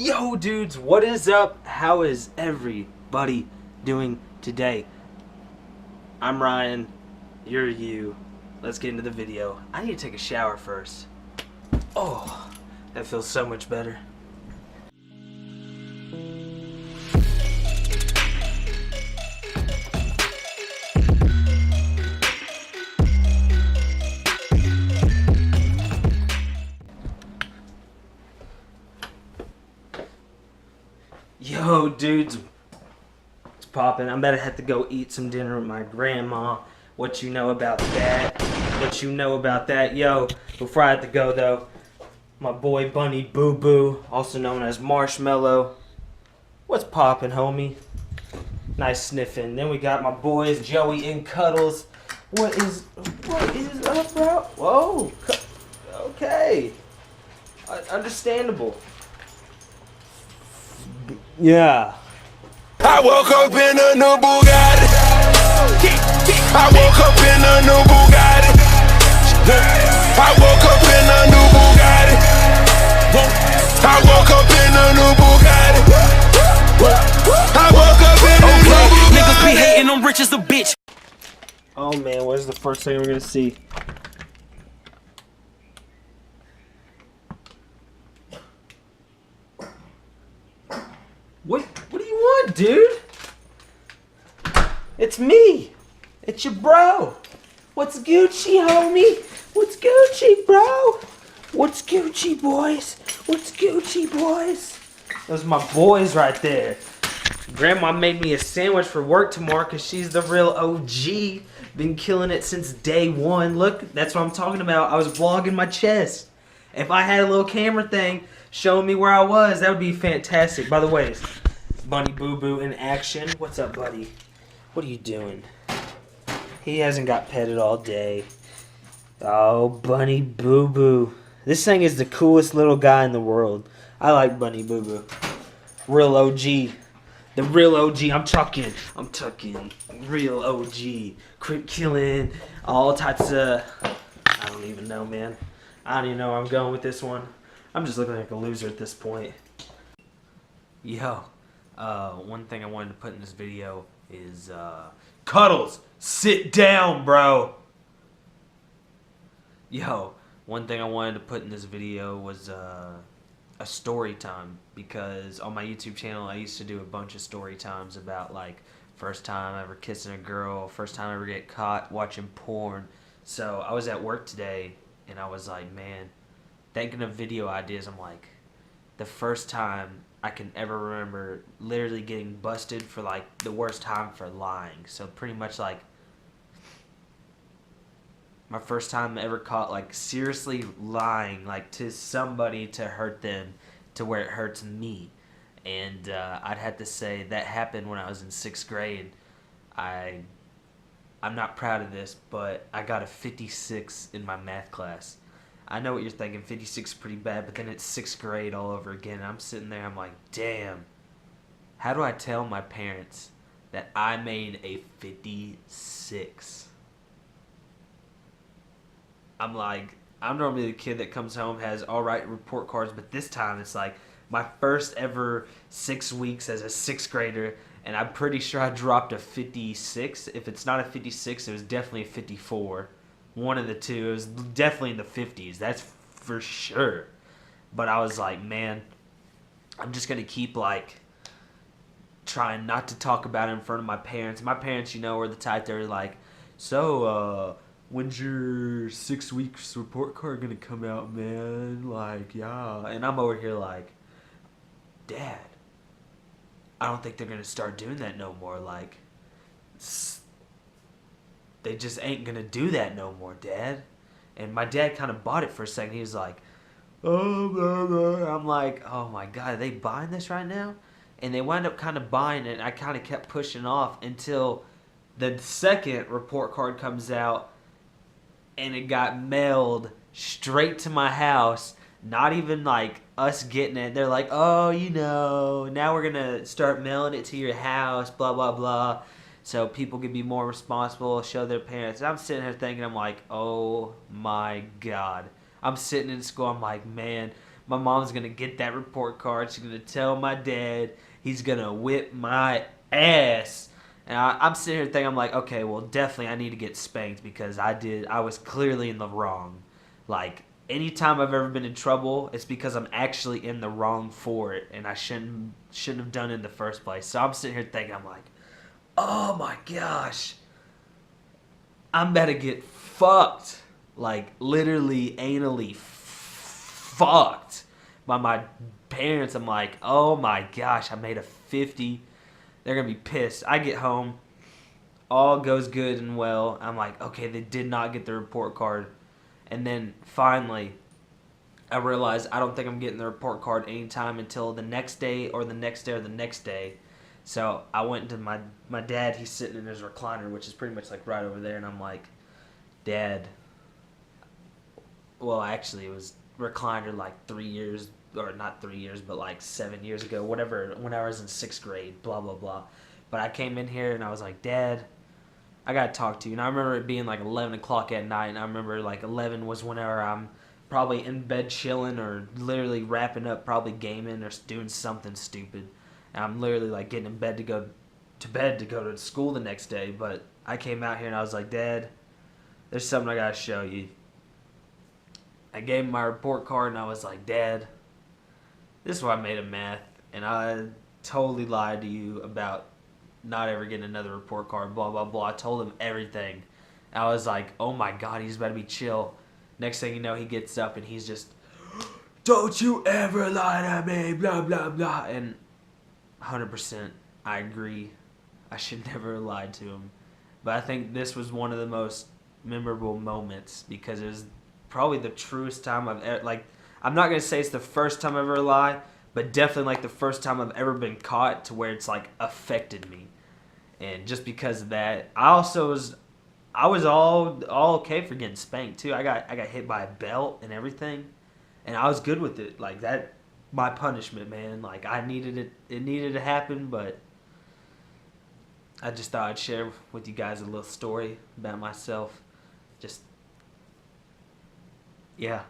Yo dudes, what is up? How is everybody doing today? I'm Ryan, you're you. Let's get into the video. I need to take a shower first. Oh, that feels so much better. Yo dudes, it's poppin'. I'm about to have to go eat some dinner with my grandma. What you know about that? What you know about that? Yo, before I have to go though, my boy Bunny Boo Boo, also known as Marshmallow. What's poppin', homie? Nice sniffing. Then we got my boys Joey and Cuddles. What is up, bro? Whoa, okay, understandable. Yeah. I woke up in a new Bugatti. I woke up in a new Bugatti. I woke up in a new Bugatti. I woke up in a new Bugatti. I woke up in a new Bugatti. Niggas be hating, I'm rich as a bitch. Oh man, what is the first thing we're gonna see? What do you want, dude? It's me. It's your bro. What's Gucci, homie? What's Gucci, bro? What's Gucci, boys? What's Gucci, boys? Those are my boys right there. Grandma made me a sandwich for work tomorrow because she's the real OG. Been killing it since day one. Look, that's what I'm talking about. I was vlogging my chest. If I had a little camera thing showing me where I was, that would be fantastic. By the way, Bunny Boo Boo in action. What's up, buddy? What are you doing? He hasn't got petted all day. Oh, Bunny Boo Boo. This thing is the coolest little guy in the world. I like Bunny Boo Boo. Real OG. The real OG. I'm talking. Real OG. Crip killing. All types of... I don't even know, man. I don't even know where I'm going with this one. I'm just looking like a loser at this point. Yo, one thing I wanted to put in this video is, Cuddles, sit down, bro. Yo, one thing I wanted to put in this video was, a story time, because on my YouTube channel I used to do a bunch of story times about, like, first time ever kissing a girl, first time I ever get caught watching porn. So I was at work today, and I was like, man, thinking of video ideas, I'm like, the first time I can ever remember literally getting busted for, like, the worst time for lying. So pretty much, like, my first time ever caught, like, seriously lying, like, to somebody to hurt them to where it hurts me. And I'd have to say that happened when I was in 6th grade. I'm not proud of this, but I got a 56 in my math class. I know what you're thinking, 56 is pretty bad, but then it's 6th grade all over again. And I'm sitting there, I'm like, damn, how do I tell my parents that I made a 56? I'm like, I'm normally the kid that comes home, has all right report cards, but this time it's like my first ever 6 weeks as a 6th grader, and I'm pretty sure I dropped a 56. If it's not a 56, it was definitely a 54. One of the two. It was definitely in the 50s. That's for sure. But I was like, man, I'm just going to keep, like, trying not to talk about it in front of my parents. My parents, you know, are the type that are like, so, when's your 6 weeks report card going to come out, man? Like, yeah. And I'm over here like, Dad, I don't think they're going to start doing that no more. Like, they just ain't going to do that no more, Dad. And my dad kind of bought it for a second. He was like, oh, blah, blah. I'm like, oh my God, are they buying this right now? And they wound up kind of buying it. And I kind of kept pushing off until the second report card comes out. And it got mailed straight to my house. Not even like us getting it. They're like, oh, you know, now we're going to start mailing it to your house, blah, blah, blah. So people can be more responsible, show their parents. And I'm sitting here thinking, I'm like, oh my God. I'm sitting in school, I'm like, man, My mom's gonna get that report card. She's gonna tell my dad. He's gonna whip my ass. And I'm sitting here thinking, I'm like, okay, well, definitely I need to get spanked because I was clearly in the wrong. Like, anytime I've ever been in trouble, it's because I'm actually in the wrong for it, and I shouldn't have done it in the first place. So I'm sitting here thinking, I'm like, oh my gosh, I'm about to get fucked. Like, literally, anally fucked by my parents. I'm like, oh my gosh, I made a 50. They're going to be pissed. I get home. All goes good and well. I'm like, okay, they did not get the report card. And then finally, I realized I don't think I'm getting the report card anytime until the next day or the next day or the next day. So I went to my dad. He's sitting in his recliner, which is pretty much like right over there. And I'm like, Dad. Well, actually, it was recliner like 3 years, or not 3 years, but like 7 years ago, whatever, when I was in 6th grade, blah, blah, blah. But I came in here and I was like, Dad, I got to talk to you. And I remember it being like 11 o'clock at night, and I remember like 11 was whenever I'm probably in bed chilling or literally wrapping up, probably gaming or doing something stupid. And I'm literally like getting in bed to go to school the next day. But I came out here and I was like, Dad, there's something I got to show you. I gave him my report card and I was like, Dad, this is why I made him math. And I totally lied to you about not ever getting another report card, blah, blah, blah. I told him everything. I was like, oh my God, he's about to be chill. Next thing you know, he gets up and he's just, don't you ever lie to me, blah, blah, blah. And 100%, I agree. I should never have lied to him. But I think this was one of the most memorable moments because it was probably the truest time I've ever, like, I'm not going to say it's the first time I've ever lied, but definitely like the first time I've ever been caught to where it's like affected me. And just because of that, I was all okay for getting spanked too. I got hit by a belt and everything, and I was good with it. Like that, my punishment, man. Like I needed it. It needed to happen, but I just thought I'd share with you guys a little story about myself. Just, yeah.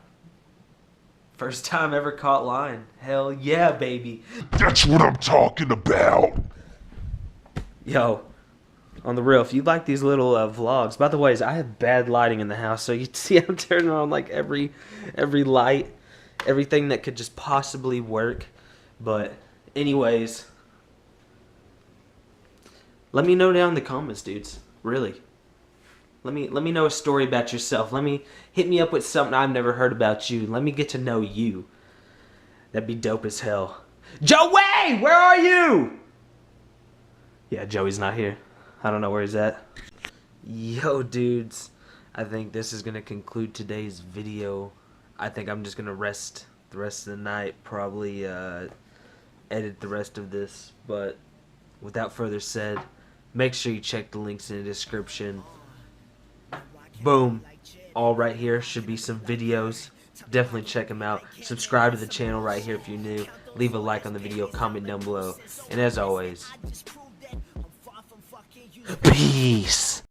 First time ever caught lying. Hell yeah, baby. That's what I'm talking about. Yo, on the real, if you like these little vlogs, by the way, I have bad lighting in the house, so you can see I'm turning on like every light, everything that could just possibly work. But anyways, let me know down in the comments, dudes. Really. Let me know a story about yourself. Hit me up with something I've never heard about you. Let me get to know you. That'd be dope as hell. Joey, where are you? Yeah, Joey's not here. I don't know where he's at. Yo, dudes. I think this is going to conclude today's video. I think I'm just going to rest the rest of the night. Probably edit the rest of this. But without further said, make sure you check the links in the description. Boom. All right here should be some videos. Definitely check them out. Subscribe to the channel right here if you're new. Leave a like on the video. Comment down below. And as always, peace.